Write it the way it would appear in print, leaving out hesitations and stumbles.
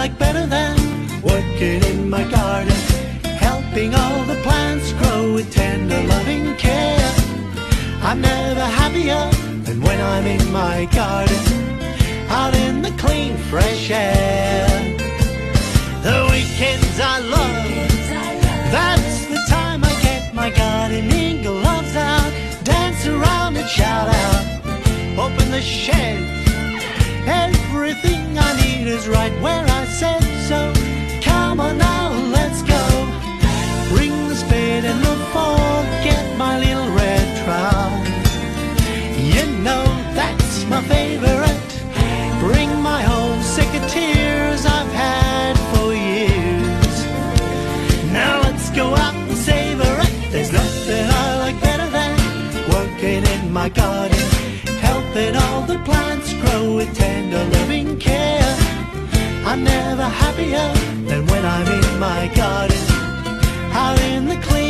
like better than working in my garden, helping all the plants grow with tender loving care. I'm never happier than when I'm in my garden, out in the clean fresh air. The weekends I love, that's the time I get my gardening gloves out, dance around and shout out, open the shed. Everything I need is right where I said so. Come on now, let's go. Bring the spade and the fork, get my little red trowel. You know that's my favorite. Bring my whole secateurs I've had for years. Now let's go out and savor it. There's nothing I like better than working in my garden, helping all the plants grow with tender loving care. I'm never happier than when I'm in my garden, out in the clean